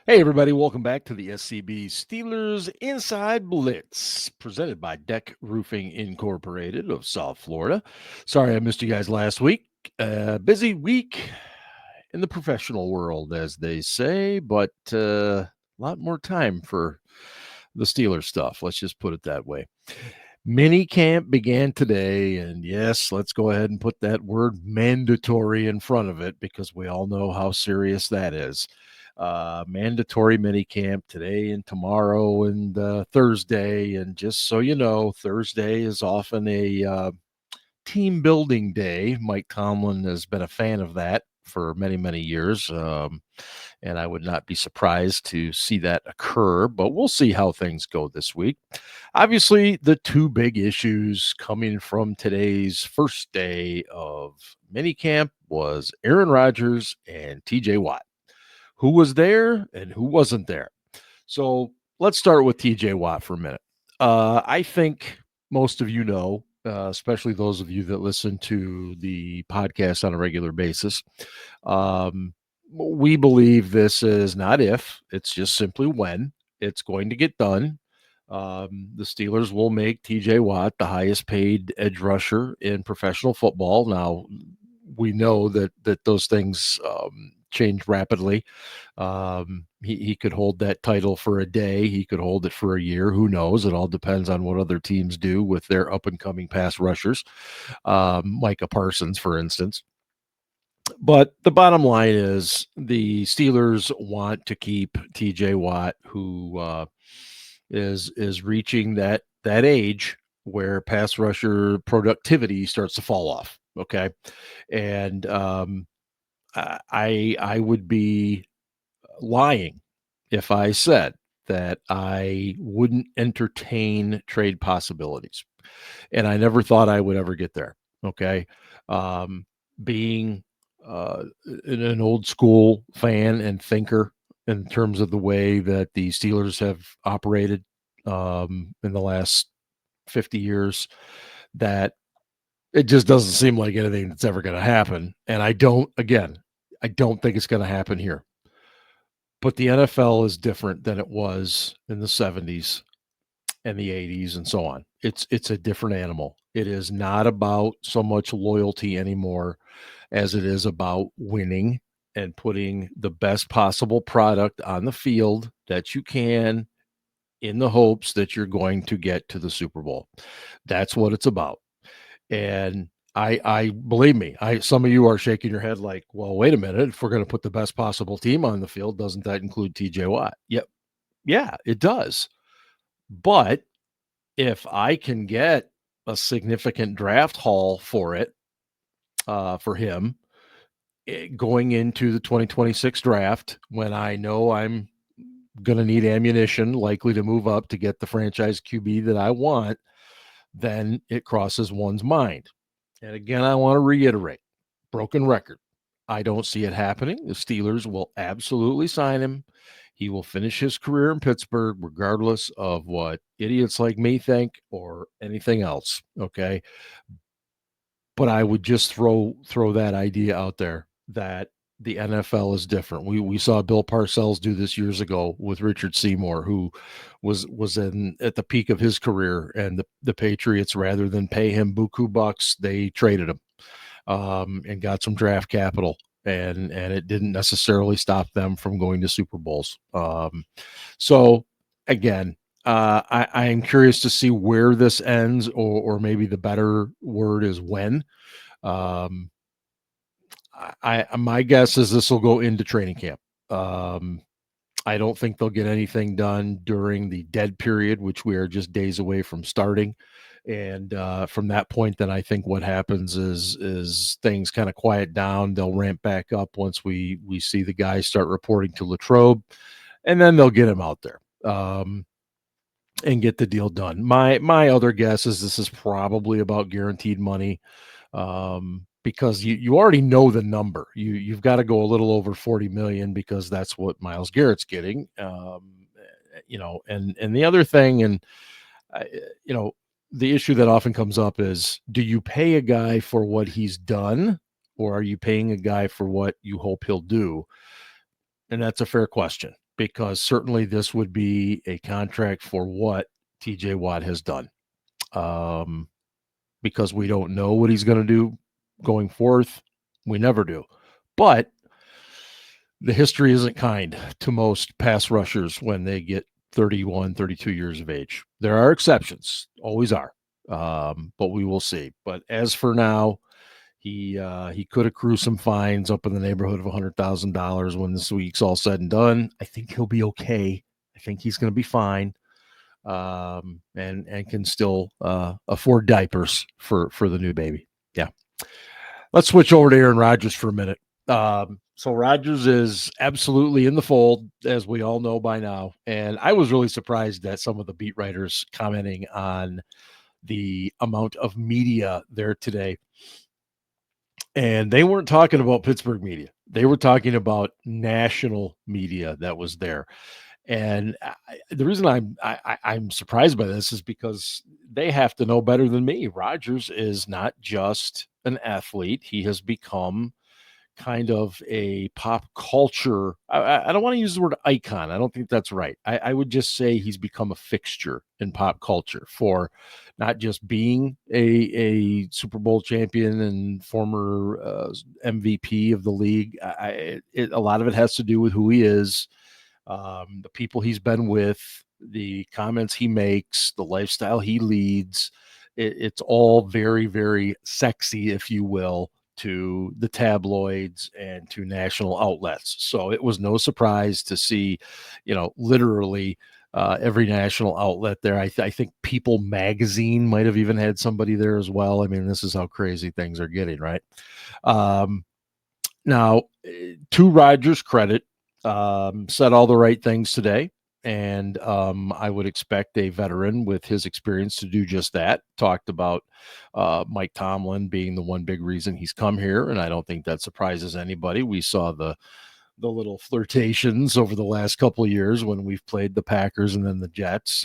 Hey, everybody, welcome back to the SCB Steelers Inside Blitz, presented by DEK Roofing Incorporated of South Florida. Sorry I missed you guys last week. Busy week in the professional world, as they say, but a lot more time for the Steelers stuff. Let's just put it that way. Mini camp began today, and yes, let's go ahead and put that word mandatory in front of it because we all know how serious that is. Mandatory mini camp today and tomorrow and Thursday. And just so you know, Thursday is often a team building day. Mike Tomlin has been a fan of that for many, many years. And I would not be surprised to see that occur, but we'll see how things go this week. Obviously, the two big issues coming from today's first day of minicamp was Aaron Rodgers and TJ Watt. Who was there and who wasn't there? So let's start with TJ Watt for a minute. I think most of you know, especially those of you that listen to the podcast on a regular basis, um, we believe this is not if, it's just simply when it's going to get done. The Steelers will make TJ Watt the highest paid edge rusher in professional football. Now, we know that those things change rapidly. He could hold that title for a day. He could hold it for a year. Who knows? It all depends on what other teams do with their up and coming pass rushers, Micah Parsons, for instance. But the bottom line is the Steelers want to keep TJ Watt, who is reaching that age where pass rusher productivity starts to fall off. Okay, and I would be lying if I said that I wouldn't entertain trade possibilities. And I never thought I would ever get there. Okay. Being uh, an old school fan and thinker in terms of the way that the Steelers have operated in the last 50 years, that it just doesn't seem like anything that's ever going to happen. And I don't think it's going to happen here. But the NFL is different than it was in the 70s and the 80s and so on. It's a different animal. It is not about so much loyalty anymore as it is about winning and putting the best possible product on the field that you can in the hopes that you're going to get to the Super Bowl. That's what it's about. And I believe me, some of you are shaking your head like, well, wait a minute. If we're going to put the best possible team on the field, doesn't that include TJ Watt? Yep. Yeah, it does. But if I can get a significant draft haul for it, for him, going into the 2026 draft, when I know I'm going to need ammunition, likely to move up to get the franchise QB that I want, then it crosses one's mind. And again, I want to reiterate, broken record. I don't see it happening. The Steelers will absolutely sign him. He will finish his career in Pittsburgh, regardless of what idiots like me think or anything else. Okay. But I would just throw that idea out there that the NFL is different. We saw Bill Parcells do this years ago with Richard Seymour, who was in at the peak of his career, and the Patriots, rather than pay him buku bucks, they traded him and got some draft capital, and it didn't necessarily stop them from going to Super Bowls. So again, I am curious to see where this ends, or maybe the better word is when. Um, my guess is this will go into training camp. Um, I don't think they'll get anything done during the dead period, which we are just days away from starting. And from that point, then I think what happens is things kind of quiet down. They'll ramp back up once we see the guys start reporting to Latrobe, and then they'll get him out there and get the deal done. My other guess is this is probably about guaranteed money, because you already know the number. You've got to go a little over 40 million because that's what Myles Garrett's getting. And the other thing, and uh, you know, the issue that often comes up is, do you pay a guy for what he's done, or are you paying a guy for what you hope he'll do? And that's a fair question. because certainly this would be a contract for what TJ Watt has done. Because we don't know what he's going to do going forth. We never do. But the history isn't kind to most pass rushers when they get 31, 32 years of age. There are exceptions, always are. But we will see. But as for now, he could accrue some fines up in the neighborhood of $100,000 when this week's all said and done. I think he'll be okay. I think he's going to be fine, and can still afford diapers for the new baby. Yeah. Let's switch over to Aaron Rodgers for a minute. So Rodgers is absolutely in the fold, as we all know by now. And I was really surprised at some of the beat writers commenting on the amount of media there today. And they weren't talking about Pittsburgh media. They were talking about national media that was there. And the reason I'm surprised by this is because they have to know better than me. Rodgers is not just an athlete. He has become kind of a pop culture. I don't want to use the word icon. I don't think that's right. I would just say he's become a fixture in pop culture for not just being a Super Bowl champion and former MVP of the league. A lot of it has to do with who he is, the people he's been with, the comments he makes, the lifestyle he leads. It's all very, very sexy, if you will, to the tabloids and to national outlets. So it was no surprise to see, literally every national outlet there. I think People Magazine might have even had somebody there as well. I mean, this is how crazy things are getting, right? Now, to Rodgers' credit, said all the right things today. And I would expect a veteran with his experience to do just that. Talked about Mike Tomlin being the one big reason he's come here, and I don't think that surprises anybody. We saw the little flirtations over the last couple of years when we've played the Packers and then the Jets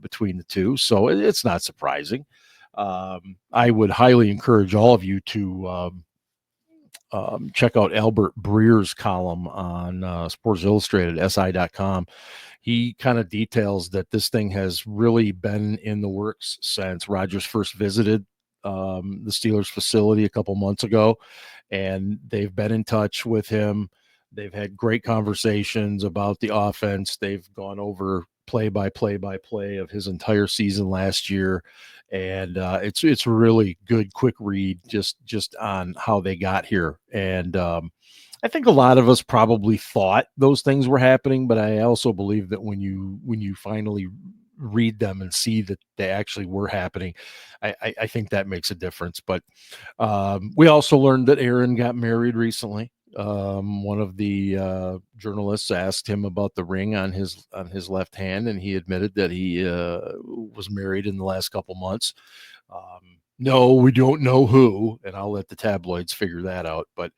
between the two, so it's not surprising. I would highly encourage all of you to check out Albert Breer's column on Sports Illustrated, SI.com. He kind of details that this thing has really been in the works since Rodgers first visited the Steelers facility a couple months ago, and they've been in touch with him. They've had great conversations about the offense. They've gone over play by play of his entire season last year. And it's really good, quick read just on how they got here. And I think a lot of us probably thought those things were happening, but I also believe that when you finally read them and see that they actually were happening, I think that makes a difference. But we also learned that Aaron got married recently. One of the journalists asked him about the ring on his left hand, and he admitted that he was married in the last couple months. No, we don't know who, and I'll let the tabloids figure that out. But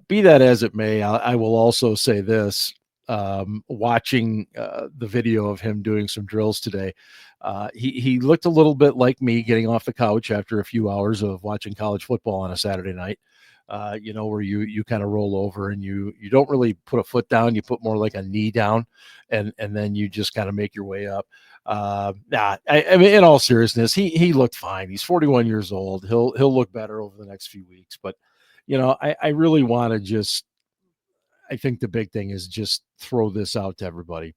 be that as it may, I will also say this. Watching the video of him doing some drills today, he looked a little bit like me getting off the couch after a few hours of watching college football on a Saturday night. Where you kind of roll over and you don't really put a foot down, you put more like a knee down, and then you just kind of make your way up. I mean, in all seriousness, he looked fine. He's 41 years old. He'll look better over the next few weeks. But I really want to I think the big thing is just throw this out to everybody.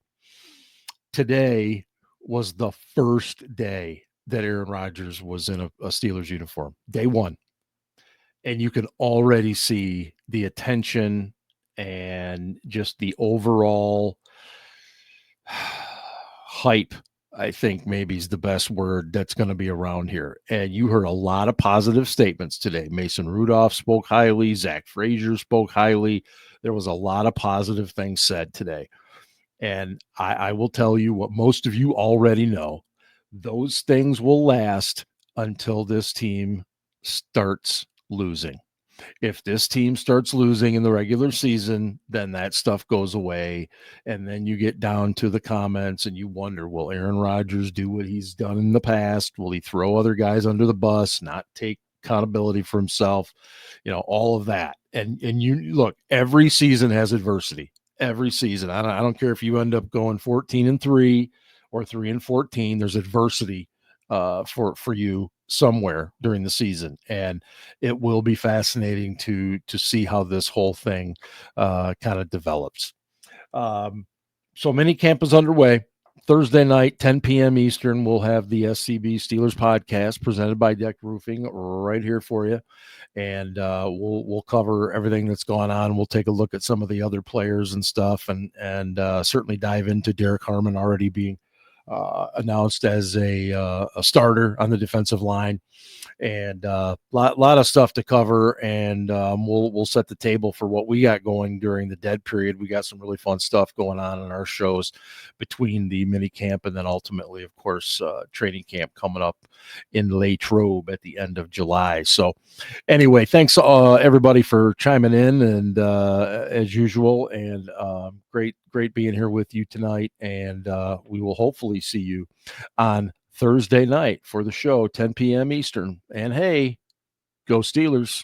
Today was the first day that Aaron Rodgers was in a Steelers uniform. Day one. And you can already see the attention and just the overall hype, I think maybe is the best word that's going to be around here. And you heard a lot of positive statements today. Mason Rudolph spoke highly. Zach Frazier spoke highly. There was a lot of positive things said today. And I will tell you what most of you already know. Those things will last until this team starts losing. If this team starts losing in the regular season, then that stuff goes away. And then you get down to the comments and you wonder, will Aaron Rodgers do what he's done in the past? Will he throw other guys under the bus, not take accountability for himself? All of that. And you look, every season has adversity. every season. I don't care if you end up going 14-3 or 3-14. There's adversity for you somewhere during the season, and it will be fascinating to see how this whole thing kind of develops. So mini camp is underway. Thursday night, 10 p.m. Eastern, we'll have the SCB Steelers podcast presented by DEK Roofing right here for you, and we'll cover everything that's gone on. We'll take a look at some of the other players and stuff, and certainly dive into Derek Harmon already being announced as a starter on the defensive line, and lot of stuff to cover. And we'll set the table for what we got going during the dead period. We got some really fun stuff going on in our shows between the mini camp and then ultimately, of course, training camp coming up in Latrobe at the end of July. So anyway, thanks everybody for chiming in, and as usual, and great being here with you tonight, and we will hopefully see you on Thursday night for the show, 10 p.m. Eastern. And hey, go Steelers.